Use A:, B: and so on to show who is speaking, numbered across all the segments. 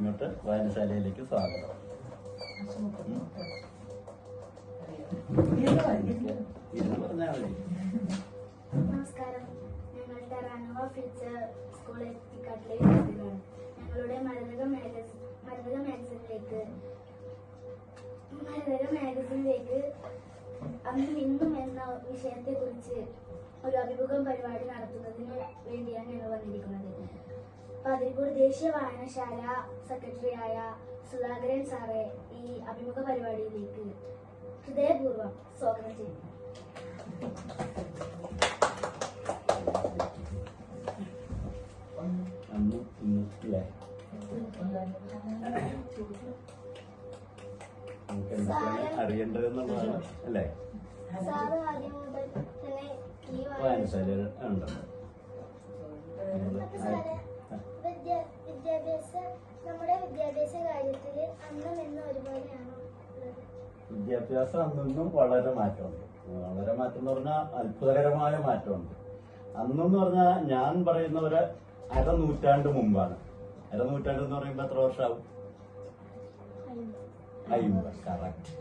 A: ഇങ്ങോട്ട് വായനശാലയിലേക്ക് സ്വാഗതം.
B: നമസ്കാരം, ഞങ്ങൾ ടെറാനോവ ഫ്യൂച്ചർ സ്കൂൾ എത്തിക്കാട്ടിലെ വിദ്യാർത്ഥികളാണ്. ഞങ്ങളുടെ മരതക മാഗസിനിലേക്ക് അന്നും ഇന്നും എന്ന വിഷയത്തെ കുറിച്ച് ഒരു അഭിമുഖം പരിപാടി നടത്തുന്നതിന് വേണ്ടിയാണ് ഞങ്ങൾ വന്നിരിക്കുന്നത്. പതിരിപ്പൂർ ദേശീയ വായനശാല സെക്രട്ടറിയായ സുധാകരൻ സാറെ ഈ അഭിമുഖ പരിപാടിയിലേക്ക് ഹൃദയപൂർവ്വം സ്വാഗതം ചെയ്യുന്നു.
A: അറിയേണ്ടതെന്നുള്ളതാണ് അല്ലേ?
B: സാറ് ആദ്യം മുതൽ തന്നെ ഈ
A: വായനശാല ഉണ്ടല്ലോ.
B: നമ്മുടെ വിദ്യാഭ്യാസ കാര്യത്തിൽ അന്നും ഇന്നും ഒരുപോലെയാണോ?
A: വിദ്യാഭ്യാസം അന്നും വളരെ മാറ്റമുണ്ട്. വളരെ മാറ്റം എന്ന് പറഞ്ഞാൽ അത്ഭുതകരമായ മാറ്റമുണ്ട്. അന്നെന്ന് പറഞ്ഞാൽ ഞാൻ പറയുന്ന ഒരു അരനൂറ്റാണ്ട് മുമ്പാണ്. അരനൂറ്റാണ്ട് എന്ന് പറയുമ്പോൾ എത്ര വർഷമാവും? 50. കറക്റ്റ്.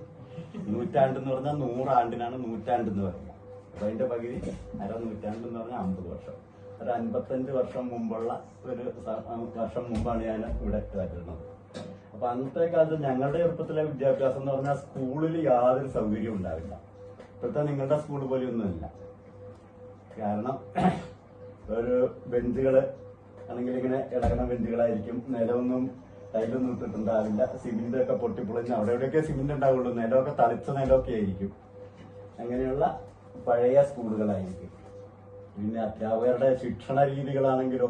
A: നൂറ്റാണ്ട് എന്ന് പറഞ്ഞാൽ 100 ആണ്ടിനാണ് നൂറ്റാണ്ട് എന്ന് പറയുന്നത്. അപ്പൊ അതിന്റെ പകുതി അരനൂറ്റാണ്ട് എന്ന് പറഞ്ഞാൽ 50 വർഷം. ഒരു 55 വർഷം മുമ്പുള്ള ഒരു വർഷം മുമ്പാണ് ഞാൻ ഇവിടെ വരുന്നത്. അപ്പൊ അന്നത്തെ കാലത്ത് ഞങ്ങളുടെ ചെറുപ്പത്തിലെ വിദ്യാഭ്യാസം എന്ന് പറഞ്ഞാൽ സ്കൂളിൽ യാതൊരു സൗകര്യവും ഉണ്ടാവില്ല. ഇപ്പോഴത്തെ നിങ്ങളുടെ സ്കൂൾ പോലെയൊന്നുമില്ല. കാരണം ഒരു ബെഞ്ചുകള് ആണെങ്കിൽ ഇങ്ങനെ ഇളകണ ബെഞ്ചുകളായിരിക്കും. നിലമൊന്നും ടൈലൊന്നും ഇട്ടിട്ടുണ്ടാവില്ല. സിമെന്റ് ഒക്കെ പൊട്ടിപ്പൊളിഞ്ഞ് അവിടെ എവിടെയൊക്കെ സിമെന്റ് ഉണ്ടാവുള്ളൂ. നിലമൊക്കെ തളിച്ച നിലമൊക്കെ ആയിരിക്കും. അങ്ങനെയുള്ള പഴയ സ്കൂളുകളായിരിക്കും. പിന്നെ അധ്യാപകരുടെ ശിക്ഷണ രീതികളാണെങ്കിലോ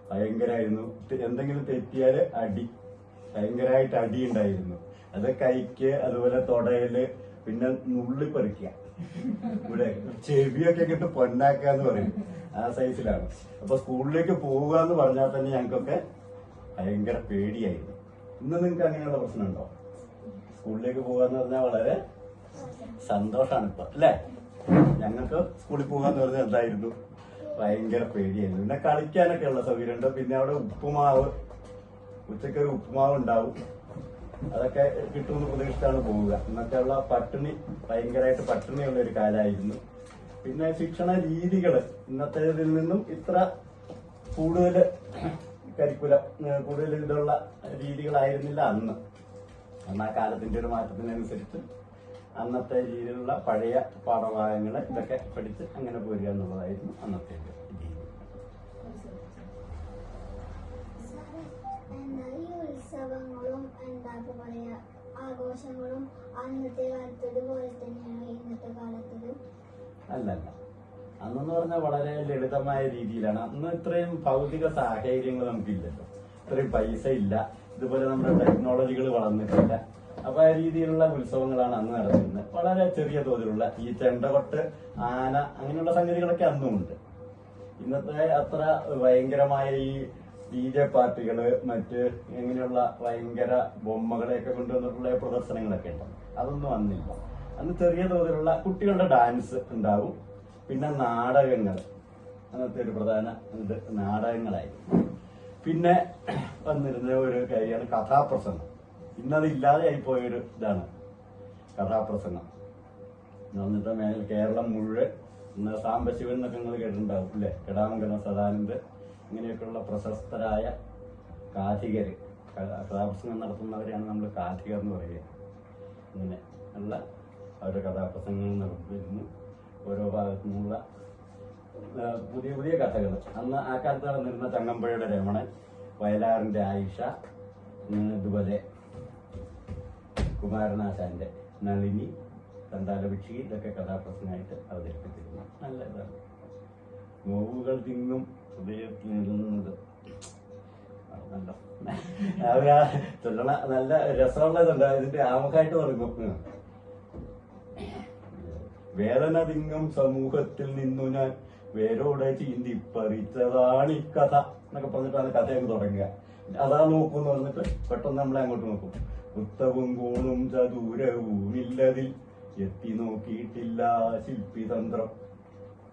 A: ഭയങ്കരമായിരുന്നു. എന്തെങ്കിലും തെറ്റിയാല് അടി, ഭയങ്കരമായിട്ട് അടി ഉണ്ടായിരുന്നു. അത് കൈക്ക്, അതുപോലെ തൊടയില്, പിന്നെ നുള്ളിപ്പറിക്കുക, ഇവിടെ ചെവിയൊക്കെ ഇട്ട് പൊന്നാക്കുക എന്ന് പറയും. ആ സൈസിലാണ്. അപ്പൊ സ്കൂളിലേക്ക് പോവുക എന്ന് പറഞ്ഞാൽ തന്നെ ഞങ്ങൾക്കൊക്കെ ഭയങ്കര പേടിയായിരുന്നു. ഇന്ന് നിങ്ങൾക്ക് അങ്ങനെയുള്ള പ്രശ്നമുണ്ടോ? സ്കൂളിലേക്ക് പോകുക എന്ന് പറഞ്ഞാൽ വളരെ സന്തോഷമാണ് ഇപ്പൊ, അല്ലേ? ഞങ്ങൾക്ക് സ്കൂളിൽ പോകാന്ന് പറഞ്ഞാൽ എന്തായിരുന്നു? ഭയങ്കര പേടിയായിരുന്നു. പിന്നെ കളിക്കാനൊക്കെ ഉള്ള സൗകര്യമുണ്ട്. പിന്നെ അവിടെ ഉപ്പുമാവ്, ഉച്ചക്കൊരു ഉപ്പുമാവ് ഉണ്ടാവും. അതൊക്കെ കിട്ടുമെന്ന് പ്രതീക്ഷിച്ചാണ് പോവുക. ഇന്നൊക്കെയുള്ള പട്ടിണി, ഭയങ്കരമായിട്ട് പട്ടിണിയുള്ള ഒരു കാലമായിരുന്നു. പിന്നെ ശിക്ഷണ രീതികള് ഇന്നത്തേതിൽ നിന്നും ഇത്ര കൂടുതൽ കരിക്കുലം, കൂടുതൽ ഇതുള്ള രീതികളായിരുന്നില്ല അന്ന്. അന്ന് ആ കാലത്തിന്റെ ഒരു മാറ്റത്തിനനുസരിച്ച് അന്നത്തെ രീതിയിലുള്ള പഴയ പാഠഭാഗങ്ങൾ ഇതൊക്കെ പഠിച്ച് അങ്ങനെ പോരുക എന്നുള്ളതായിരുന്നു അന്നത്തെ രീതി.
B: ഈ ഉത്സവങ്ങളും എന്താ പറയാ ആഘോഷങ്ങളും അന്നത്തെ കാലത്തതുപോലെ തന്നെയാണ് ഇന്നത്തെ കാലത്തത്?
A: അല്ലല്ല. അന്നെന്ന് പറഞ്ഞാൽ വളരെ ലളിതമായ രീതിയിലാണ്. അന്ന് ഇത്രയും ഭൗതിക സാഹചര്യങ്ങൾ നമുക്കില്ലല്ലോ. ഇത്രയും പൈസ ഇല്ല. ഇതുപോലെ നമ്മുടെ ടെക്നോളജികൾ വളർന്നിട്ടില്ല. അപ്പൊ ആ രീതിയിലുള്ള ഉത്സവങ്ങളാണ് അന്ന് നടന്നിരുന്നത്. വളരെ ചെറിയ തോതിലുള്ള ഈ ചെണ്ടകൊട്ട്, ആന, അങ്ങനെയുള്ള സംഗതികളൊക്കെ അന്നും ഉണ്ട്. ഇന്നത്തെ അത്ര ഭയങ്കരമായ ഈ DJ പാർട്ടികള്, മറ്റ് ഇങ്ങനെയുള്ള ഭയങ്കര ബൊമ്മകളെയൊക്കെ കൊണ്ടുവന്നിട്ടുള്ള പ്രദർശനങ്ങളൊക്കെ ഉണ്ട്. അതൊന്നും അന്നില്ല. അന്ന് ചെറിയ തോതിലുള്ള കുട്ടികളുടെ ഡാൻസ് ഉണ്ടാവും. പിന്നെ നാടകങ്ങൾ, അന്നത്തെ ഒരു പ്രധാന ഇത് നാടകങ്ങളായിരുന്നു. പിന്നെ വന്നിരുന്ന ഒരു കാര്യമാണ് കഥാപ്രസംഗം. ഇന്നത് ഇല്ലാതെ ആയിപ്പോയൊരു ഇതാണ് കഥാപ്രസംഗം. എന്നിട്ട് കേരളം മുഴുവൻ ഇന്ന് സാംബശിവൻ എന്നൊക്കെ നിങ്ങൾ കേട്ടിട്ടുണ്ടാവും, അല്ലേ? കെടാമംഗലം സദാനന്ദ്, ഇങ്ങനെയൊക്കെയുള്ള പ്രശസ്തരായ കാഥികര്, കഥാപ്രസംഗം നടത്തുന്നവരെയാണ് നമ്മൾ കാഥികർ എന്ന് പറയുക. ഇങ്ങനെ ഉള്ള അവരുടെ കഥാപ്രസംഗങ്ങൾ നടത്തിയിരുന്നു. ഓരോ ഭാഗത്തു നിന്നുള്ള പുതിയ പുതിയ കഥകൾ. അന്ന് ആ കാലത്ത് നടന്നിരുന്ന ചങ്ങമ്പുഴയുടെ രമണൻ, വയലാറിന്റെ ആയിഷ, ഇതുപോലെ കുമാരനാശാന്റെ നളിനി, കണ്ടാലഭിക്ഷി, ഇതൊക്കെ കഥാപ്രസംഗമായിട്ട് അവതരിപ്പിച്ചിരുന്നു. നല്ല ഇതാണ്. നോവുകൾ തിങ്ങും ഹൃദയത്തിൽ നിന്നത് ചൊല്ലണ നല്ല രസമുള്ളതുണ്ട്. ഇതിന്റെ ആമുഖമായിട്ട് തുടങ്ങും. വേദന തിങ്ങും സമൂഹത്തിൽ നിന്നു ഞാൻ വേരോടെ ചീന്തി പറിച്ചതാണ് ഈ കഥ എന്നൊക്കെ പറഞ്ഞിട്ടാണ് കഥ അങ്ങ് തുടങ്ങുക. അതാ നോക്കൂന്ന് പറഞ്ഞിട്ട് പെട്ടെന്ന് നമ്മളെ അങ്ങോട്ട് നോക്കും. വൃത്തവും കോണും ചതുരവും ഇല്ലതിൽ എത്തി നോക്കിയിട്ടില്ല ശില്പിതന്ത്രം.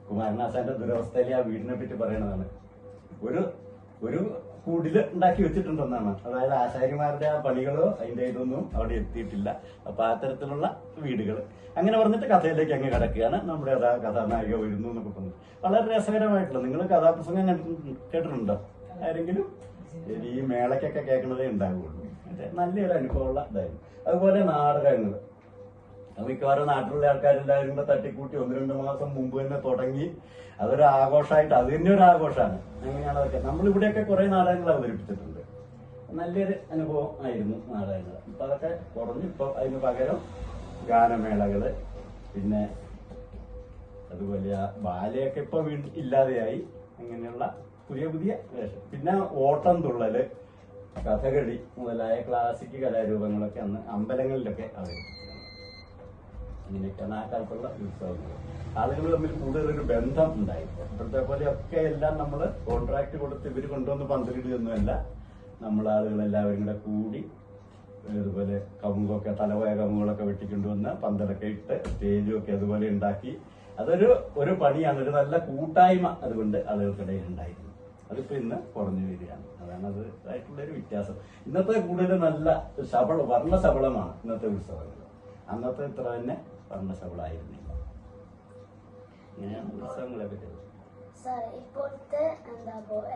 A: കുമാരനാശാന്റെ ദുരവസ്ഥയിലെ ആ വീടിനെ പറ്റി പറയണതാണ്. ഒരു കുടില് ഉണ്ടാക്കി വെച്ചിട്ടുണ്ടെന്നാണ്. അതായത് ആശാരിമാരുടെ ആ പണികളോ അതിന്റെ ഇതൊന്നും അവിടെ എത്തിയിട്ടില്ല. അപ്പൊ ആ തരത്തിലുള്ള വീടുകൾ അങ്ങനെ പറഞ്ഞിട്ട് കഥയിലേക്ക് അങ്ങ് കിടക്കുകയാണ്. നമ്മുടെ കഥാനായിക വരുന്നു എന്നൊക്കെ പറഞ്ഞു. വളരെ രസകരമായിട്ടുള്ള നിങ്ങൾ കഥാപ്രസംഗം കേട്ടിട്ടുണ്ടോ ആരെങ്കിലും? ഈ മേളയ്ക്കൊക്കെ കേൾക്കുന്നതേ ഉണ്ടാവുകയുള്ളൂ. നല്ലൊരു അനുഭവമുള്ള ഇതായിരുന്നു. അതുപോലെ നാടകങ്ങൾ മിക്കവാറും നാട്ടിലുള്ള ആൾക്കാരെല്ലാവരും കൂടെ തട്ടിക്കൂട്ടി 1-2 മാസം മുമ്പ് തന്നെ തുടങ്ങി അതൊരു ആഘോഷമായിട്ട് അത് തന്നെ ഒരു ആഘോഷമാണ്. അങ്ങനെയാണ് അതൊക്കെ. നമ്മളിവിടെയൊക്കെ കുറെ നാടകങ്ങൾ അവതരിപ്പിച്ചിട്ടുണ്ട്. നല്ലൊരു അനുഭവം ആയിരുന്നു നാടകങ്ങൾ. ഇപ്പൊ അതൊക്കെ കുറഞ്ഞു. ഇപ്പൊ അതിന് പകരം ഗാനമേളകള്, പിന്നെ അതുപോലെ ബാലയൊക്കെ ഇപ്പൊ വീണ്ടും ഇല്ലാതെയായി. അങ്ങനെയുള്ള പുതിയ പുതിയ വേഷം. പിന്നെ ഓട്ടം തുള്ളല്, കഥകളി മുതലായ ക്ലാസിക് കലാരൂപങ്ങളൊക്കെ അന്ന് അമ്പലങ്ങളിലൊക്കെ അവതരിപ്പിച്ചു. അങ്ങനെയൊക്കെയാണ് ആ കാലത്തുള്ള ഉത്സവങ്ങൾ. ആളുകൾ തമ്മിൽ കൂടുതലൊരു ബന്ധം ഉണ്ടായിരുന്നു. ഇപ്പോഴത്തെ പോലെയൊക്കെ എല്ലാം നമ്മൾ കോൺട്രാക്ട് കൊടുത്ത് ഇവർ കൊണ്ടുവന്ന് പന്തലിടുകയൊന്നുമല്ല. നമ്മളാളുകളെല്ലാവരും കൂടെ കൂടി അതുപോലെ കവുങ്ങൊക്കെ തലപോയ കവുങ്ങുകളൊക്കെ വെട്ടിക്കൊണ്ടുവന്ന് പന്തലൊക്കെ ഇട്ട് സ്റ്റേജും ഒക്കെ അതുപോലെ ഉണ്ടാക്കി ഒരു പണിയാണ്. ഒരു നല്ല കൂട്ടായ്മ അതുകൊണ്ട് ആളുകൾക്കിടയിൽ ഉണ്ടായിരുന്നു. അതിപ്പോ ഇന്ന് കുറഞ്ഞു വരികയാണ്. അതാണ് ആയിട്ടുള്ളൊരു വ്യത്യാസം. ഇന്നത്തെ കൂടുതൽ നല്ല വർണ്ണശബളമാണ് ഇന്നത്തെ ഉത്സവങ്ങൾ. അന്നത്തെ ഇത്ര തന്നെ വർണ്ണശബളായിരുന്നില്ല. ഇങ്ങനെയാണ് ഉത്സവങ്ങളെ പറ്റി.
B: സാർ, ഇപ്പോഴത്തെ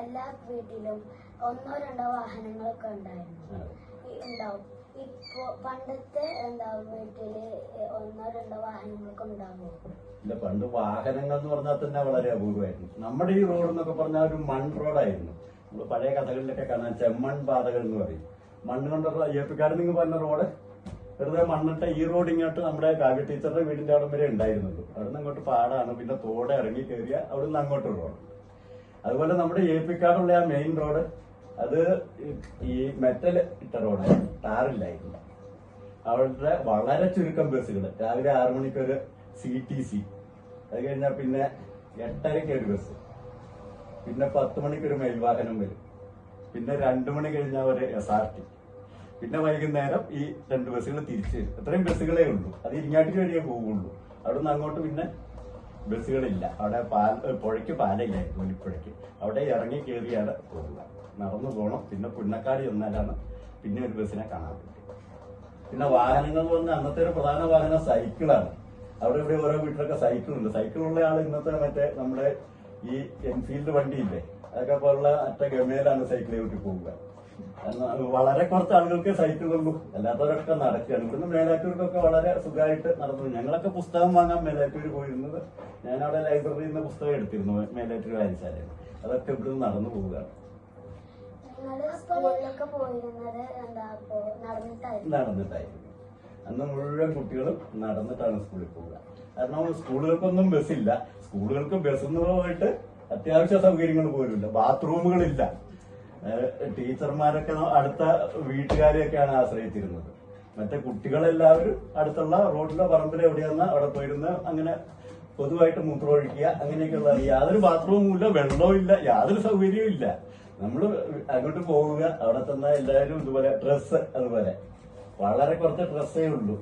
B: എല്ലാ വീട്ടിലും 1-2 വാഹനങ്ങളൊക്കെ ഉണ്ടാവും. ഇപ്പോ പണ്ടത്തെ വീട്ടില് 1-2 വാഹനങ്ങളൊക്കെ ഉണ്ടാവുമോ?
A: ഇല്ല, പണ്ട് വാഹനങ്ങൾ എന്ന് പറഞ്ഞാൽ തന്നെ വളരെ അപൂർവമായിരുന്നു. നമ്മുടെ ഈ റോഡ് എന്നൊക്കെ പറഞ്ഞാൽ ഒരു മൺ റോഡായിരുന്നു. നമ്മൾ പഴയ കഥകളിലൊക്കെ കാണാൻ ചെമ്മൺ പാതകൾ എന്ന് പറയും. മണ്ണ് കൊണ്ടുള്ള ഏപ്പിക്കാട് നിങ്ങൾ പറഞ്ഞ റോഡ് വെറുതെ മണ്ണിട്ട ഈ റോഡ് ഇങ്ങോട്ട് നമ്മുടെ കാവ്യ ടീച്ചറുടെ വീടിന്റെ അവിടെ വരെ ഉണ്ടായിരുന്നുള്ളൂ. അവിടെ നിന്ന് അങ്ങോട്ട് പാടാണ്. പിന്നെ തോടെ ഇറങ്ങി കയറിയ അവിടെ നിന്ന് അങ്ങോട്ട് റോഡ്. അതുപോലെ നമ്മുടെ ഏപ്പിക്കാടുള്ള ആ മെയിൻ റോഡ് അത് ഈ മെറ്റൽ ഇട്ട റോഡായിരുന്നു, ടാറില്ലായിരുന്നു. അവിടെ വളരെ ചുരുക്കം ബസ്സുകൾ. രാവിലെ 6 മണിക്കൊരു CTC, അത് കഴിഞ്ഞാൽ പിന്നെ 8:30 ഒരു ബസ്, പിന്നെ 10 മണിക്കൊരു മേൽവാഹനം വരും, പിന്നെ 2 മണി കഴിഞ്ഞാൽ ഒരു SRT, പിന്നെ വൈകുന്നേരം ഈ 2 ബസ്സുകൾ തിരിച്ചു വരും. ഇത്രയും ബസ്സുകളേ ഉള്ളൂ. അത് ഇരിങ്ങാട്ടിക്ക് വഴിയേ പോവുള്ളൂ. അവിടെ നിന്ന് അങ്ങോട്ട് പിന്നെ ബസ്സുകളില്ല. അവിടെ പുഴയ്ക്ക് പാലയില്ലായിരുന്നു, വലിപ്പുഴയ്ക്ക്. അവിടെ ഇറങ്ങി കയറിയാണ് പോകുക. നടന്നു പോകണം. പിന്നെ പുന്നക്കാട് ചെന്നാലാണ് പിന്നെ ഒരു ബസ്സിനെ കാണാൻ പറ്റും. പിന്നെ വാഹനങ്ങൾ എന്ന് പറഞ്ഞാൽ അന്നത്തെ ഒരു പ്രധാന വാഹനം സൈക്കിളാണ്. അവിടെ ഇവിടെ ഓരോ വീട്ടിലൊക്കെ സൈക്കിളുണ്ട്. സൈക്കിളുള്ള ആൾ ഇന്നത്തെ മറ്റേ നമ്മുടെ ഈ എൻഫീൽഡ് വണ്ടിയില്ലേ, അതൊക്കെ പോലുള്ള ഗമയിലാണ് സൈക്കിൾ ചവിട്ടി പോവുക. വളരെ കുറച്ച് ആളുകൾക്ക് സൈക്കിളുള്ളൂ. അല്ലാത്തവരൊക്കെ നടക്കുകയാണ്. ഇവിടുന്ന് മേലാറ്റൂർക്കൊക്കെ വളരെ സുഖമായിട്ട് നടന്നു. ഞങ്ങളൊക്കെ പുസ്തകം വാങ്ങാൻ മേലാറ്റൂർ പോയിരുന്നത്. ഞാനവിടെ ലൈബ്രറിയിൽ നിന്ന് പുസ്തകം എടുത്തിരുന്നു, മേലാറ്റൂർ വായനശാലയിൽ. അതൊക്കെ ഇവിടുന്ന് നടന്നു പോവുകയാണ്. നടന്നിട്ടായിരുന്നു. അന്ന് മുഴുവൻ കുട്ടികളും നടന്നിട്ടാണ് സ്കൂളിൽ പോവുക. കാരണം സ്കൂളുകൾക്കൊന്നും ബസ്സില്ല. സ്കൂളുകൾക്ക് ബസ് പോയിട്ട് അത്യാവശ്യ സൗകര്യങ്ങൾ പോലുമില്ല. ബാത്റൂമുകളില്ല. ടീച്ചർമാരൊക്കെ അടുത്ത വീട്ടുകാരെയൊക്കെയാണ് ആശ്രയിച്ചിരുന്നത്. മറ്റേ കുട്ടികളെല്ലാവരും അടുത്തുള്ള റോഡിലെ പറമ്പിൽ എവിടെയാന്ന് അവിടെ പോയിരുന്ന് അങ്ങനെ പൊതുവായിട്ട് മൂത്രമൊഴിക്കുക, അങ്ങനെയൊക്കെയുള്ള യാതൊരു ബാത്റൂമും ഇല്ല, വെള്ളവും ഇല്ല, യാതൊരു സൗകര്യവും ഇല്ല. നമ്മള് അങ്ങോട്ട് പോവുക, അവിടെ ചെന്ന എല്ലാവരും ഇതുപോലെ ഡ്രസ്സ്, അതുപോലെ വളരെ കുറച്ച് ഡ്രസ്സേ ഉള്ളൂ.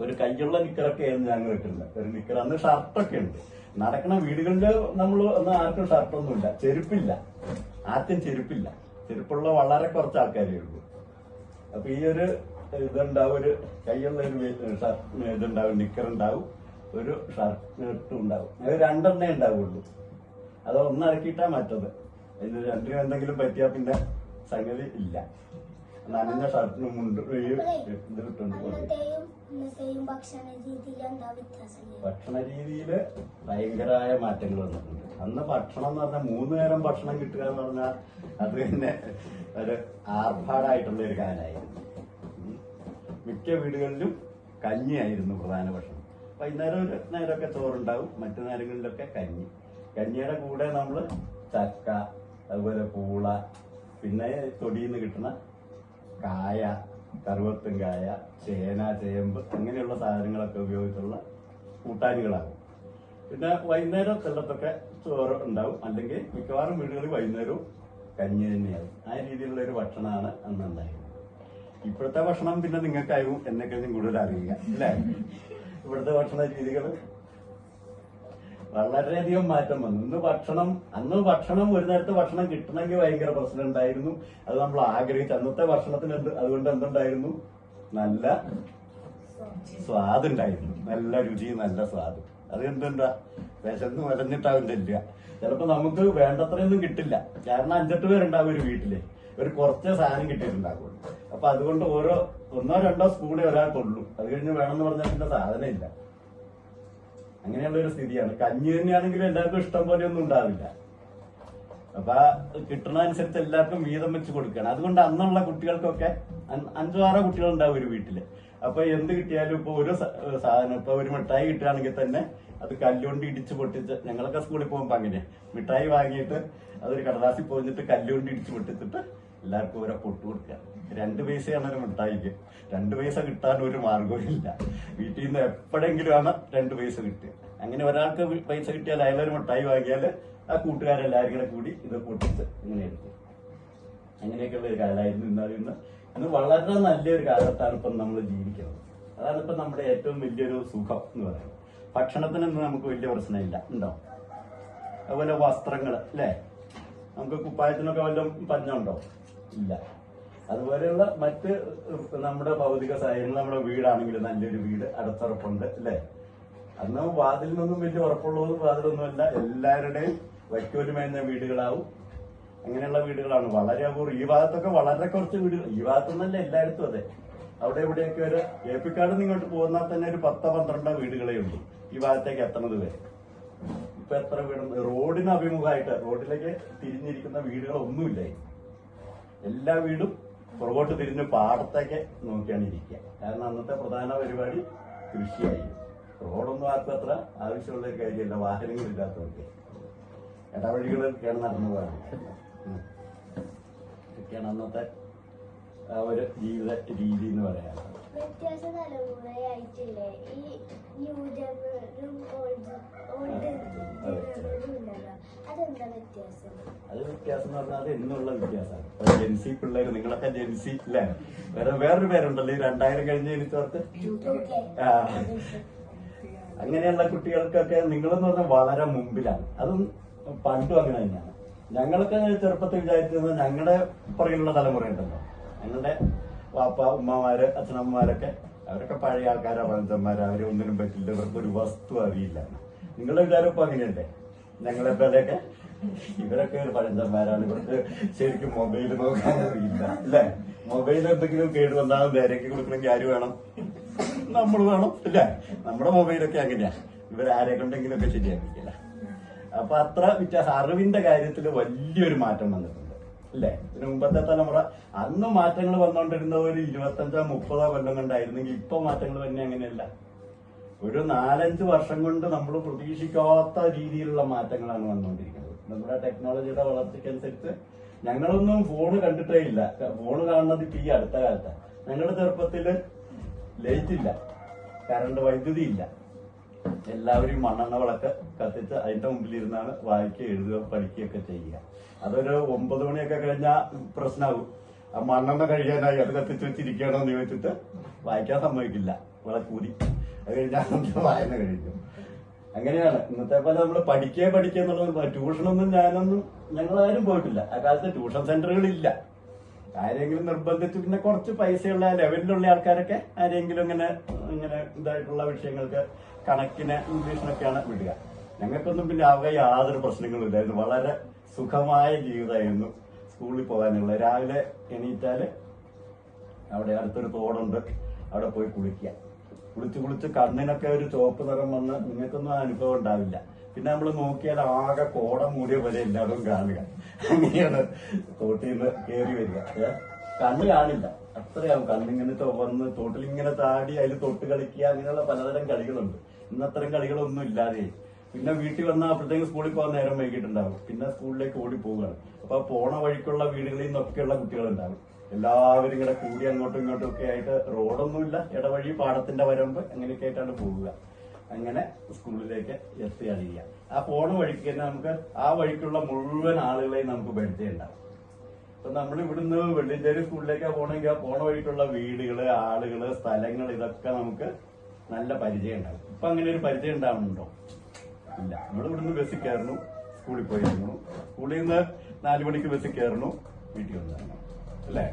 A: ഒരു കയ്യുള്ള നിക്കറൊക്കെ ആയിരുന്നു ഞങ്ങൾ ഇട്ടിരുന്നത്. ഒരു നിക്കർ, അന്ന് ഷർട്ടൊക്കെ ഉണ്ട്. നടക്കണ വീടുകളിൽ നമ്മൾ ഒന്നും ആർക്കും ഷർട്ടൊന്നുമില്ല, ചെരുപ്പില്ല. ആർക്കും ചെരുപ്പില്ല. ചെരുപ്പുള്ള വളരെ കുറച്ച് ആൾക്കാരേ ഉള്ളൂ. അപ്പൊ ഈ ഒരു ഇതുണ്ടാവും, ഒരു കയ്യുള്ള ഒരു ഇതുണ്ടാവും, നിക്കർ ഉണ്ടാവും, ഒരു ഷർട്ടും ഉണ്ടാവും. അത് 2 എണ്ണേ ഉണ്ടാവുള്ളൂ. അത് ഒന്നിറക്കിയിട്ടാ മറ്റത്. അതിന് 2 എന്തെങ്കിലും പറ്റിയാ പിന്നെ സംഗതി ഇല്ല. നനഞ്ഞ ഷർട്ടിനും മുണ്ട് ഇതിട്ടുണ്ട്. ഭക്ഷണ രീതിയില് ഭയങ്കരമായ മാറ്റങ്ങൾ വന്നിട്ടുണ്ട്. അന്ന് ഭക്ഷണം എന്ന് പറഞ്ഞാൽ 3 നേരം ഭക്ഷണം കിട്ടുക എന്ന് പറഞ്ഞാൽ അത് തന്നെ ഒരു ആർഭാടായിട്ടുള്ള ഒരു കാലമായിരുന്നു. മിക്ക വീടുകളിലും കഞ്ഞിയായിരുന്നു പ്രധാന ഭക്ഷണം. വൈകുന്നേരം ഒരു നേരമൊക്കെ ചോറുണ്ടാവും, മറ്റു നേരങ്ങളിലൊക്കെ കഞ്ഞി. കഞ്ഞിയുടെ കൂടെ നമ്മൾ ചക്ക, അതുപോലെ പൂള, പിന്നെ തൊടിയിൽ നിന്ന് കിട്ടുന്ന കായ, കറുവത്തും കായ, ചേന, ചേമ്പ്, അങ്ങനെയുള്ള സാധനങ്ങളൊക്കെ ഉപയോഗിച്ചുള്ള കൂട്ടാനുകളാകും. പിന്നെ വൈകുന്നേരം ചിലത്തൊക്കെ ചോറ് ഉണ്ടാവും. അല്ലെങ്കിൽ മിക്കവാറും വീടുകളിൽ വൈകുന്നേരവും കഞ്ഞി തന്നെയാവും. ആ രീതിയിലുള്ള ഒരു ഭക്ഷണമാണ് അന്ന് ഉണ്ടായിരുന്നത്. ഇപ്പോഴത്തെ ഭക്ഷണം പിന്നെ നിങ്ങൾക്കായും എന്നെക്കഴിഞ്ഞും കൂടുതൽ അറിയുക അല്ലേ? ഇവിടുത്തെ ഭക്ഷണ രീതികൾ വളരെയധികം മാറ്റം വന്നു. അന്ന് ഭക്ഷണം ഒരു നേരത്തെ ഭക്ഷണം കിട്ടണമെങ്കിൽ ഭയങ്കര പ്രശ്നം ഉണ്ടായിരുന്നു. അത് നമ്മൾ ആഗ്രഹിച്ചു. അന്നത്തെ ഭക്ഷണത്തിന് അതുകൊണ്ട് എന്തുണ്ടായിരുന്നു? നല്ല സ്വാദുണ്ടായിരുന്നു, നല്ല രുചി, നല്ല സ്വാദ്. അത് എന്തുണ്ടാ വിശന്ന് വലഞ്ഞിട്ടാവും ചെല്ലുക. ചിലപ്പോ നമുക്ക് വേണ്ടത്രയൊന്നും കിട്ടില്ല. കാരണം 5-8 പേരുണ്ടാവും ഒരു വീട്ടില്, ഒരു കുറച്ച് സാധനം കിട്ടിയിട്ടുണ്ടാകുള്ളൂ. അപ്പൊ അതുകൊണ്ട് ഒന്നോ രണ്ടോ സ്പൂണേ ഒരാൾക്കുള്ളൂ. അത് കഴിഞ്ഞ് വേണമെന്ന് പറഞ്ഞാൽ പിന്നെ സാധനം ഇല്ല. അങ്ങനെയുള്ള ഒരു സ്ഥിതിയാണ്. കഞ്ഞി തന്നെയാണെങ്കിലും എല്ലാവർക്കും ഇഷ്ടം പോലെ ഒന്നും ഉണ്ടാവില്ല. അപ്പൊ കിട്ടണ അനുസരിച്ച് എല്ലാവർക്കും വീതം വെച്ച് കൊടുക്കുകയാണ്. അതുകൊണ്ട് അന്നുള്ള കുട്ടികൾക്കൊക്കെ 5-6 കുട്ടികളുണ്ടാവും ഒരു വീട്ടില്. അപ്പൊ എന്ത് കിട്ടിയാലും ഇപ്പൊ ഒരു സാധനം, ഇപ്പൊ ഒരു മിഠായി കിട്ടുകയാണെങ്കിൽ തന്നെ അത് കല്ലുകൊണ്ട് ഇടിച്ച് പൊട്ടിച്ച്, ഞങ്ങളൊക്കെ സ്കൂളിൽ പോകുമ്പോ അങ്ങനെ മിഠായി വാങ്ങിയിട്ട് അതൊരു കടലാസിൽ പോയിട്ട് കല്ലുകൊണ്ട് ഇടിച്ച് പൊട്ടിച്ചിട്ട് എല്ലാവർക്കും ഓരോ പൊട്ട് കൊടുക്കുക. 2 പൈസയാണ് ഒരു മിഠായിക്ക്. 2 പൈസ കിട്ടാൻ ഒരു മാർഗവും ഇല്ല. വീട്ടിൽ നിന്ന് എപ്പോഴെങ്കിലും ആണ് 2 പൈസ കിട്ടുക. അങ്ങനെ ഒരാൾക്ക് പൈസ കിട്ടിയാൽ അയാളൊരു മിഠായി വാങ്ങിയാൽ ആ കൂട്ടുകാരെല്ലാവരും കൂടെ കൂടി ഇത് പൊട്ടിച്ച് ഇങ്ങനെ എടുക്കും. അങ്ങനെയൊക്കെയുള്ള ഒരു കാലമായിരുന്നു. ഇന്ന് വളരെ നല്ലൊരു കാലത്താണ് ഇപ്പം നമ്മൾ ജീവിക്കുന്നത്. അതാണ് ഇപ്പം നമ്മുടെ ഏറ്റവും വലിയൊരു സുഖം എന്ന് പറയുന്നത്. ഭക്ഷണത്തിനൊന്നും നമുക്ക് വലിയ പ്രശ്നമില്ല, ഉണ്ടോ? അതുപോലെ വസ്ത്രങ്ങൾ അല്ലേ, നമുക്ക് കുപ്പായത്തിനൊക്കെ വല്ലതും പഞ്ഞുണ്ടോ? ഇല്ല. അതുപോലെയുള്ള മറ്റ് നമ്മുടെ ഭൗതിക സാഹചര്യങ്ങൾ, നമ്മുടെ വീടാണെങ്കിലും നല്ലൊരു വീട്, അടച്ചുറപ്പുണ്ട് അല്ലേ. അന്ന് വാതിലിനൊന്നും വലിയ ഉറപ്പുള്ളതും വാതിലൊന്നുമല്ല. എല്ലാവരുടെയും വൈക്കോലുമേഞ്ഞ വീടുകളാവും. അങ്ങനെയുള്ള വീടുകളാണ് വളരെ അപൂർവം. ഈ ഭാഗത്തൊക്കെ വളരെ കുറച്ച് വീടുകൾ, ഈ ഭാഗത്തൊന്നല്ല എല്ലായിടത്തും അതെ. അവിടെ ഇവിടെയൊക്കെ ഒരു ഏപ്പിക്കാട് നിന്ന് ഇങ്ങോട്ട് പോകുന്നാൽ തന്നെ ഒരു 10-12 വീടുകളേ ഉള്ളൂ ഈ ഭാഗത്തേക്ക് എത്തണത് വരെ. ഇപ്പൊ എത്ര വീടുണ്ട്? റോഡിന് അഭിമുഖമായിട്ട് റോഡിലേക്ക് തിരിഞ്ഞിരിക്കുന്ന വീടുകളൊന്നുമില്ല. എല്ലാ വീടും പുറകോട്ട് തിരിഞ്ഞ് പാടത്തേക്ക് നോക്കിയാണ് ഇരിക്കുക. കാരണം അന്നത്തെ പ്രധാന പരിപാടി കൃഷിയായി. റോഡൊന്നും ആർക്കും അത്ര ആവശ്യമുള്ള ഒരു കാര്യമല്ല, വാഹനങ്ങളില്ലാത്തവർക്ക്. ഇടവഴികളൊക്കെയാണ് നടന്നു പോകുന്നത്. ഇതൊക്കെയാണ് അന്നത്തെ ആ ഒരു ജീവിത രീതി എന്ന് പറയാം.
B: വ്യത്യാസ തലമുറയായിട്ടില്ലേ ഈ ന്യൂ ജനറേഷനും ഓൾഡ് ജനറേഷനും ഉണ്ടല്ലോ, അതെന്താ വ്യത്യാസം?
A: അത് വ്യത്യാസം എന്ന് പറഞ്ഞാൽ അത് എന്നുള്ള വ്യത്യാസമാണ്. ജെൻസി പിള്ളേര്, നിങ്ങളൊക്കെ ജെൻസി അല്ലേ? വേറൊരു പേരുണ്ടല്ലോ ഈ 2000 കഴിഞ്ഞ് ജനിച്ചവർക്ക്. അങ്ങനെയുള്ള കുട്ടികൾക്കൊക്കെ നിങ്ങളെന്ന് പറഞ്ഞാൽ വളരെ മുമ്പിലാണ്. അതും പണ്ടും അങ്ങനെ തന്നെയാണ്. ഞങ്ങളൊക്കെ ചെറുപ്പത്തിൽ വിചാരിച്ചിരുന്നത് ഞങ്ങളുടെ പുറകിലുള്ള തലമുറ ഉണ്ടല്ലോ, ഞങ്ങളുടെ വാപ്പ ഉമ്മമാര് അച്ഛനമ്മമാരൊക്കെ, അവരൊക്കെ പഴയ ആൾക്കാരാ, പഴഞ്ചന്മാര്, അവരെ ഒന്നിനും പറ്റില്ല, ഇവർക്ക് ഒരു വസ്തു അറിയില്ല. നിങ്ങളുടെ വിചാരം ഇപ്പൊ അങ്ങനെയല്ലേ? ഞങ്ങളെ പോലെയൊക്കെ ഇവരൊക്കെ ഒരു പഴഞ്ചന്മാരാണ്, ഇവർക്ക് ശരിക്കും മൊബൈൽ നോക്കാൻ അറിയില്ല അല്ലേ? മൊബൈൽ എന്തെങ്കിലും കേട് വന്നാൽ നേരേക്ക് കൊടുക്കണമെങ്കിൽ ആര് വേണം? നമ്മൾ വേണം അല്ലേ? നമ്മുടെ മൊബൈലൊക്കെ അങ്ങനെയാ, ഇവരാരെ കൊണ്ടെങ്കിലൊക്കെ ശരിയാക്കില്ല. അപ്പൊ അത്ര വ്യത്യാസം. അറിവിന്റെ കാര്യത്തിൽ വലിയൊരു മാറ്റം വന്നിട്ടുണ്ട് അല്ലേ? ഇതിന് മുമ്പത്തെ തലമുറ അന്ന് മാറ്റങ്ങൾ വന്നുകൊണ്ടിരുന്ന ഒരു 25-30 കൊല്ലം കൊണ്ടായിരുന്നെങ്കിൽ ഇപ്പൊ മാറ്റങ്ങൾ തന്നെ അങ്ങനെയല്ല. ഒരു 4-5 വർഷം കൊണ്ട് നമ്മൾ പ്രതീക്ഷിക്കാത്ത രീതിയിലുള്ള മാറ്റങ്ങളാണ് വന്നുകൊണ്ടിരിക്കുന്നത്. നമ്മുടെ ടെക്നോളജിയുടെ വളർച്ചയ്ക്കനുസരിച്ച് ഞങ്ങളൊന്നും ഫോണ് കണ്ടിട്ടേ ഇല്ല. ഫോണ് കാണുന്നത് ഇപ്പൊ ഈ അടുത്ത കാലത്താണ്. ഞങ്ങളുടെ ചെറുപ്പത്തില് ലൈറ്റ് ഇല്ല, വൈദ്യുതി ഇല്ല. എല്ലാവരും മണ്ണെണ്ണ വിളക്ക് കത്തിച്ച് അതിന്റെ മുമ്പിലിരുന്നാണ് വായിക്കുക, എഴുതുക, പഠിക്കുകയൊക്കെ ചെയ്യുക. അതൊരു 9 മണിയൊക്കെ കഴിഞ്ഞാൽ പ്രശ്നമാകും. ആ മണ്ണെണ്ണ കഴിയാനായി, അത് കത്തിച്ച് വെച്ചിരിക്കണോ എന്ന് ചോദിച്ചിട്ട് വായിക്കാൻ സമ്മതിക്കില്ല, വിളക്കൂതി. അത് കഴിഞ്ഞാൽ വായന കഴിക്കും. അങ്ങനെയാണ്. ഇന്നത്തെ പോലെ നമ്മൾ പഠിക്കുക എന്നുള്ളത്. ട്യൂഷനൊന്നും ഞങ്ങളാരും പോയിട്ടില്ല. ആ കാലത്ത് ട്യൂഷൻ സെന്ററുകളില്ല. ആരെങ്കിലും നിർബന്ധിച്ച്, പിന്നെ കുറച്ച് പൈസയുള്ള ലെവലിലുള്ള ആൾക്കാരൊക്കെ ആരെങ്കിലും ഇങ്ങനെ ഇതായിട്ടുള്ള വിഷയങ്ങൾക്ക്, കണക്കിന്, ഇംഗ്ലീഷിനൊക്കെയാണ് വിടുക. ഞങ്ങൾക്കൊന്നും പിന്നെ ആകെ യാതൊരു പ്രശ്നങ്ങളും ഇല്ലായിരുന്നു. വളരെ സുഖമായ ജീവിതമായിരുന്നു സ്കൂളിൽ പോകാനുള്ള. രാവിലെ എണീറ്റാല് അവിടെ അടുത്തൊരു തോടുണ്ട്, അവിടെ പോയി കുളിച്ച് കണ്ണിനൊക്കെ ഒരു ചുവപ്പ് നിറം വന്ന് നിങ്ങൾക്കൊന്നും ആ അനുഭവം ഉണ്ടാവില്ല. പിന്നെ നമ്മൾ നോക്കിയാൽ ആകെ കോട മൂടിയ പോലെ എല്ലാവരും കാണുക. അങ്ങനെയാണ് തോട്ടിൽ നിന്ന് കയറി വരിക. കണ്ണ് കാണില്ല, അത്രയാവും. കണ്ണിങ്ങനെ ചുവന്ന് തോട്ടിലിങ്ങനെ താടി അതിൽ തൊട്ട് കളിക്കുക, അങ്ങനെയുള്ള പലതരം കളികളുണ്ട്. ഇന്നത്തരം കളികളൊന്നും ഇല്ലാതെ. പിന്നെ വീട്ടിൽ വന്നാൽ അപ്പോഴത്തേക്കും സ്കൂളിൽ പോകാൻ നേരം വൈകിട്ടുണ്ടാവും. പിന്നെ സ്കൂളിലേക്ക് ഓടി പോവുകയാണ്. അപ്പൊ പോണ വഴിക്കുള്ള വീടുകളിൽ നിന്നൊക്കെയുള്ള കുട്ടികളുണ്ടാവും. എല്ലാവരും ഇങ്ങനെ കൂടി അങ്ങോട്ടും ഇങ്ങോട്ടും ഒക്കെ ആയിട്ട്, റോഡൊന്നുമില്ല, ഇടവഴി, പാടത്തിന്റെ വരമ്പ്, അങ്ങനെയൊക്കെ ആയിട്ടാണ് പോവുക. അങ്ങനെ സ്കൂളിലേക്ക് എത്തുകയാണ് ചെയ്യുക. ആ പോണ വഴിക്ക് തന്നെ നമുക്ക് ആ വഴിക്കുള്ള മുഴുവൻ ആളുകളെയും നമുക്ക് പരിചയമുണ്ടാവും. അപ്പൊ നമ്മൾ ഇവിടുന്ന് വെള്ളിഞ്ചേരി സ്കൂളിലേക്കാണ് പോകണമെങ്കിൽ ആ പോണ വഴിക്കുള്ള വീടുകള്, ആളുകള്, സ്ഥലങ്ങൾ, ഇതൊക്കെ നമുക്ക് നല്ല പരിചയം ഉണ്ടാവും. ഇപ്പൊ അങ്ങനെ ഒരു പരിചയം ഉണ്ടാവുന്നുണ്ടോ? ഇല്ല. നമ്മൾ ഇവിടുന്ന് ബസ്സിൽ കയറുന്നു, സ്കൂളിൽ പോയി ഇറങ്ങുന്നു, സ്കൂളിൽ നിന്ന് 4 മണിക്ക് ബസ്സിൽ കയറുന്നു, വീട്ടിൽ വന്ന് ഇറങ്ങുന്നു അല്ലേ?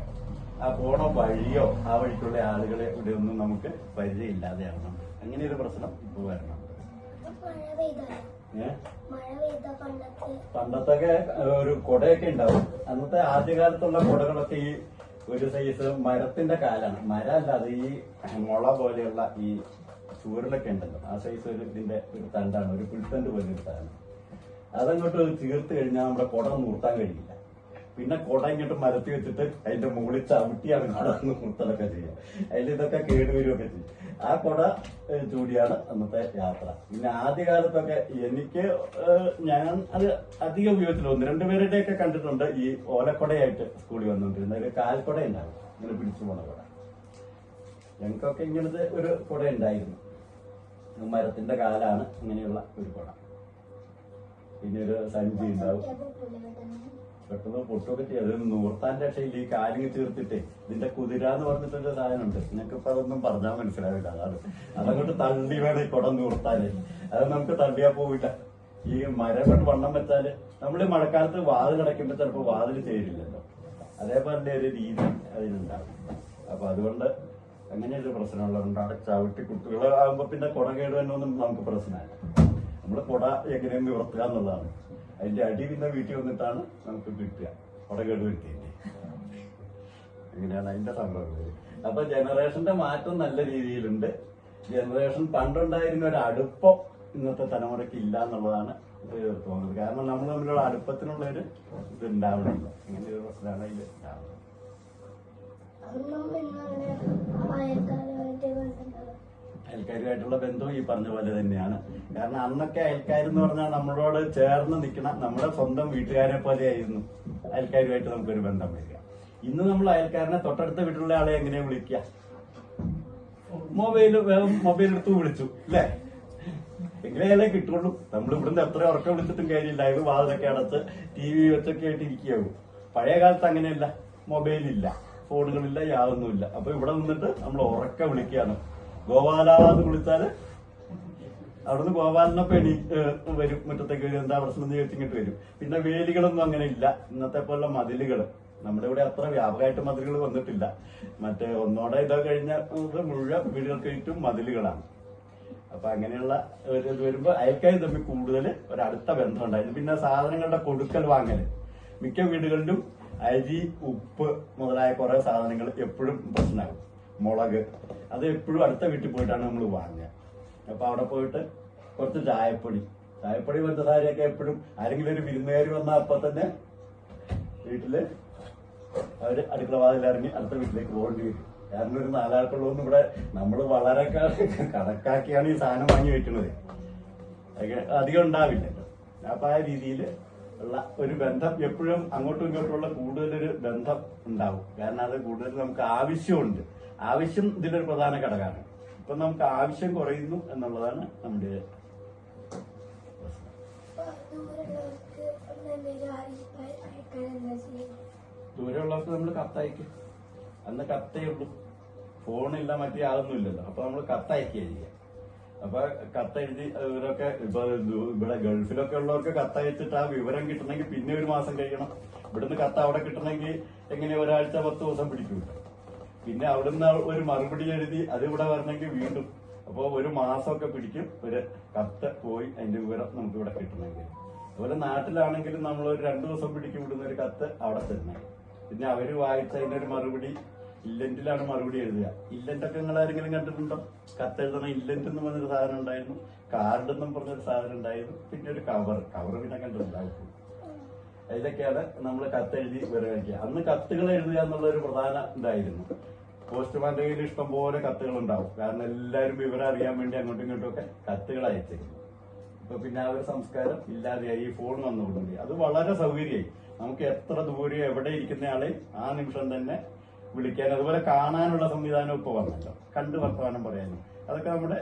A: ആ പോണ വഴിയോ ആ വഴിക്കുള്ള ആളുകളെ ഇവിടെ ഒന്നും നമുക്ക് പരിചയമില്ലാതെയാവണം. അങ്ങനെ ഒരു പ്രശ്നം ഇപ്പൊ വരണം.
B: മഴ പെയ്താലോ? മഴ പെയ്ത
A: പണ്ടത്തൊക്കെ ഒരു കുടയൊക്കെ ഉണ്ടാവും. അന്നത്തെ ആദ്യകാലത്തുള്ള കുടകളൊക്കെ ഈ ഒരു സൈസ് മരത്തിന്റെ കാലാണ്. മരം അല്ലാതെ ഈ മുള പോലെയുള്ള ഈ ചൂരലൊക്കെ ഉണ്ടല്ലോ, ആ സൈസ് ഒരു ഇതിന്റെ ഒരു തണ്ടാണ്, ഒരു പുൽത്തണ്ട് പോലെ ഒരു സാധനം. അതങ്ങോട്ട് തീർത്ത് കഴിഞ്ഞാൽ നമ്മുടെ കുട നൂർത്താൻ കഴിയില്ല. പിന്നെ കുട ഇങ്ങോട്ട് മരത്തി വെച്ചിട്ട് അതിന്റെ മുകളിൽ ചവിട്ടിയാണ് കുട നൂർത്തലൊക്കെ ചെയ്യുക. അതിൽ ഇതൊക്കെ കേടുവരുമൊക്കെ ചെയ്യും. ആ കുട ചൂടിയാണ് അന്നത്തെ യാത്ര. പിന്നെ ആദ്യകാലത്തൊക്കെ എനിക്ക് ഞാൻ അത് അധികം ഉപയോഗിച്ചില്ല. 1-2 പേരുടെയൊക്കെ കണ്ടിട്ടുണ്ട് ഈ ഓലക്കുടയായിട്ട് സ്കൂളിൽ വന്നുകൊണ്ടിരുന്ന ഒരു കാൽക്കുട ഉണ്ടാവും, ഇങ്ങനെ പിടിച്ചു പോണ കുട. ഞങ്ങൾക്കൊക്കെ ഇങ്ങനത്തെ ഒരു കുട ഉണ്ടായിരുന്നു. മരത്തിന്റെ കാലാണ് ഇങ്ങനെയുള്ള ഒരു കുട. പിന്നെ ഒരു സഞ്ചി ഉണ്ടാവും. പെട്ടെന്ന് പൊട്ടൊക്കെ ചെയ്യും. അത് നൂർത്താന്റെ രക്ഷയിൽ ഈ കാലിങ് ചേർത്തിട്ടേ ഇതിന്റെ കുതിര എന്ന് പറഞ്ഞിട്ടൊരു സാധനമുണ്ട്. നിങ്ങൾക്കിപ്പോ അതൊന്നും പറഞ്ഞാൽ മനസ്സിലാവില്ല. അതാണ് അതങ്ങോട്ട് തള്ളി വേണം ഈ കുടം നൂർത്താല്. അത് നമുക്ക് തള്ളിയാ പോവില്ല. ഈ മരം കൊണ്ട് വണ്ണം വെച്ചാല് നമ്മൾ മഴക്കാലത്ത് വാതിൽ അടയ്ക്കുമ്പോ ചിലപ്പോ വാതിൽ ചേരില്ലല്ലോ. അതേപോലെ ഒരു രീതി അതിനുണ്ടാവും. അപ്പൊ അതുകൊണ്ട് അങ്ങനെ ഒരു പ്രശ്നമുള്ളതുകൊണ്ട് അവിടെ ചവിട്ടി കുട്ടികളാകുമ്പോ പിന്നെ കുട കേടുവന്നൊന്നും നമുക്ക് പ്രശ്നമല്ല. നമ്മള് കുട എങ്ങനെയും നിവർത്തുക എന്നുള്ളതാണ്. അതിന്റെ അടി പിന്നെ വീട്ടിൽ വന്നിട്ടാണ് നമുക്ക് കിട്ടുക. കുട കേടുവരുത്തിയില്ലേ, അങ്ങനെയാണ് അതിന്റെ സംഭവം. അപ്പൊ ജനറേഷന്റെ മാറ്റം നല്ല രീതിയിലുണ്ട്. ജനറേഷൻ പണ്ടുണ്ടായിരുന്ന ഒരു അടുപ്പം ഇന്നത്തെ തലമുറയ്ക്ക് ഇല്ല എന്നുള്ളതാണ് തോന്നുന്നത്. കാരണം നമ്മൾ തമ്മിലുള്ള അടുപ്പത്തിനുള്ള ഒരു ഇത് ഉണ്ടാവണില്ല. അങ്ങനെ ഒരു പ്രശ്നമാണ് അതിൽ ഉണ്ടാവുന്നത്. അയൽക്കാരുമായിട്ടുള്ള ബന്ധവും ഈ പറഞ്ഞ പോലെ തന്നെയാണ്. കാരണം അന്നൊക്കെ അയൽക്കാരെന്ന് പറഞ്ഞാൽ നമ്മളോട് ചേർന്ന് നിൽക്കണം, നമ്മുടെ സ്വന്തം വീട്ടുകാരെ പോലെ ആയിരുന്നു അയൽക്കാരുമായിട്ട് നമുക്കൊരു ബന്ധം വരിക. ഇന്ന് നമ്മൾ അയൽക്കാരനെ തൊട്ടടുത്ത വീട്ടിലുള്ള ആളെ എങ്ങനെയാ വിളിക്കുക? മൊബൈൽ എടുത്ത് വിളിച്ചു അല്ലേ? എങ്ങനെ അയാളെ കിട്ടുള്ളൂ. നമ്മൾ ഇവിടുന്ന് എത്ര ഉറക്കം വിളിച്ചിട്ടും കാര്യമില്ല. ഇത് വാതിലൊക്കെ അടച്ച് TV വെച്ചൊക്കെ ആയിട്ട് ഇരിക്കുകയാവും. പഴയ കാലത്ത് അങ്ങനെയല്ല, മൊബൈലില്ല, ഫോണുകളില്ല, യാതൊന്നുമില്ല. അപ്പൊ ഇവിടെ നിന്നിട്ട് നമ്മൾ ഉറക്കം വിളിക്കുകയാണ്. ഗോപാലാന്ന് വിളിച്ചാല് അവിടുന്ന് ഗോപാലിനൊക്കെ വരും, മുറ്റത്തേക്ക് വരും, എന്താ പ്രശ്നം എന്ന് ചോദിച്ചിങ്ങോട്ട് വരും. പിന്നെ വേലികളൊന്നും അങ്ങനെ ഇല്ല. ഇന്നത്തെ പോലുള്ള മതിലുകൾ നമ്മുടെ ഇവിടെ അത്ര വ്യാപകമായിട്ട് മതിലുകൾ വന്നിട്ടില്ല. മറ്റേ ഒന്നോടെ ഇതൊക്കെ കഴിഞ്ഞ മുഴുവൻ വീടുകൾക്കായിട്ടും മതിലുകളാണ്. അപ്പൊ അങ്ങനെയുള്ള ഒരു ഇത് വരുമ്പോ അയൽക്കാർ തമ്മിൽ കൂടുതൽ ഒരടുത്ത ബന്ധം ഉണ്ടായിരുന്നു. പിന്നെ സാധനങ്ങളുടെ കൊടുക്കൽ വാങ്ങല് മിക്ക വീടുകളിലും അരി, ഉപ്പ് മുതലായ കുറെ സാധനങ്ങൾ എപ്പോഴും പ്രശ്നമാകും. മുളക് അത് എപ്പോഴും അടുത്ത വീട്ടിൽ പോയിട്ടാണ് നമ്മൾ വാങ്ങുക. അപ്പൊ അവിടെ പോയിട്ട് കുറച്ച് ചായപ്പൊടി പഞ്ചസാരയൊക്കെ എപ്പോഴും ആരെങ്കിലും ഒരു വിരുന്നുകാർ വന്നാൽ അപ്പൊ തന്നെ വീട്ടില് അവര് അടുക്കള വാതിലിറങ്ങി അടുത്ത വീട്ടിലേക്ക് പോകേണ്ടി വരും. കാരണം ഒരു 4 ആൾക്കുള്ളതൊന്നും ഇവിടെ നമ്മൾ വളരെ കണക്കാക്കിയാണ് ഈ സാധനം വാങ്ങി വെക്കുന്നത്. അധികം ഉണ്ടാവില്ലല്ലോ. അപ്പൊ ആ രീതിയിൽ ഉള്ള ഒരു ബന്ധം എപ്പോഴും അങ്ങോട്ടും ഇങ്ങോട്ടുമുള്ള കൂടുതലൊരു ബന്ധം ഉണ്ടാവും. കാരണം അത് കൂടുതൽ നമുക്ക് ആവശ്യമുണ്ട്. ആവശ്യം ഇതിലൊരു പ്രധാന ഘടകമാണ്. ഇപ്പൊ നമുക്ക് ആവശ്യം കുറയുന്നു എന്നുള്ളതാണ് നമ്മുടെ ദൂരമുള്ളവർക്ക് നമ്മൾ കത്തയക്കും. അന്ന് കത്തേ ഉള്ളൂ, ഫോണില്ല, മറ്റേ അതൊന്നും ഇല്ലല്ലോ. അപ്പൊ നമ്മൾ കത്തയക്കുക ചെയ്യുക. അപ്പൊ കത്തെഴുതി ഇവരൊക്കെ ഇപ്പൊ ഇവിടെ ഗൾഫിലൊക്കെ ഉള്ളവർക്ക് കത്തയച്ചിട്ട് ആ വിവരം കിട്ടണമെങ്കിൽ പിന്നെ 1 മാസം കഴിയണം. ഇവിടുന്ന് കത്ത് അവിടെ കിട്ടണമെങ്കിൽ എങ്ങനെ ഒരാഴ്ച 10 ദിവസം പിടിക്കും. പിന്നെ അവിടുന്ന് ഒരു മറുപടി എഴുതി അത് ഇവിടെ വരണമെങ്കിൽ വീണ്ടും അപ്പോൾ 1 മാസമൊക്കെ പിടിക്കും ഒരു കത്ത് പോയി അതിന്റെ വിവരം നമുക്ക് ഇവിടെ കിട്ടണമെങ്കിൽ. അതുപോലെ നാട്ടിലാണെങ്കിലും നമ്മൾ ഒരു 2 ദിവസം പിടിക്കും വിടുന്ന ഒരു കത്ത് അവിടെ തരുന്നത്. പിന്നെ അവര് വായിച്ച അതിനൊരു മറുപടി ഇല്ലന്റിലാണ് മറുപടി എഴുതുക. ഇല്ലന്റൊക്കെ നിങ്ങൾ ആരെങ്കിലും കണ്ടിട്ടുണ്ടോ? കത്തെഴുതണ ഇല്ലന്റ് എന്ന് പറഞ്ഞൊരു സാധനം ഉണ്ടായിരുന്നു, കാർഡ് എന്നും പറഞ്ഞൊരു സാധനം ഉണ്ടായിരുന്നു, പിന്നെ ഒരു കവർ പിന്നെ കണ്ടിട്ടുണ്ടാവും. അതിലൊക്കെയാണ് നമ്മൾ കത്തെഴുതി വിവരം. അന്ന് കത്തുകൾ എഴുതുക എന്നുള്ള ഒരു പ്രധാന ഇതായിരുന്നു. പോസ്റ്റ്മാന്റെ കയ്യിൽ ഇഷ്ടം പോലെ കത്തുകൾ ഉണ്ടാവും. കാരണം എല്ലാവരും വിവരം അറിയാൻ വേണ്ടി അങ്ങോട്ടും ഇങ്ങോട്ടും ഒക്കെ കത്തുകൾ അയച്ചിരുന്നു. ഇപ്പൊ പിന്നെ ആ ഒരു സംസ്കാരം ഇല്ലാതെയായി. ഈ ഫോൺ വന്നുകൊടുക്കി അത് വളരെ സൗകര്യമായി. നമുക്ക് എത്ര ദൂരം എവിടെ ഇരിക്കുന്നയാളെ ആ നിമിഷം തന്നെ വിളിക്കാൻ, അതുപോലെ കാണാനുള്ള സംവിധാനം ഇപ്പൊ വന്നല്ലോ. കണ്ട് വർത്തമാനം പറയാനും അതൊക്കെ നമ്മുടെ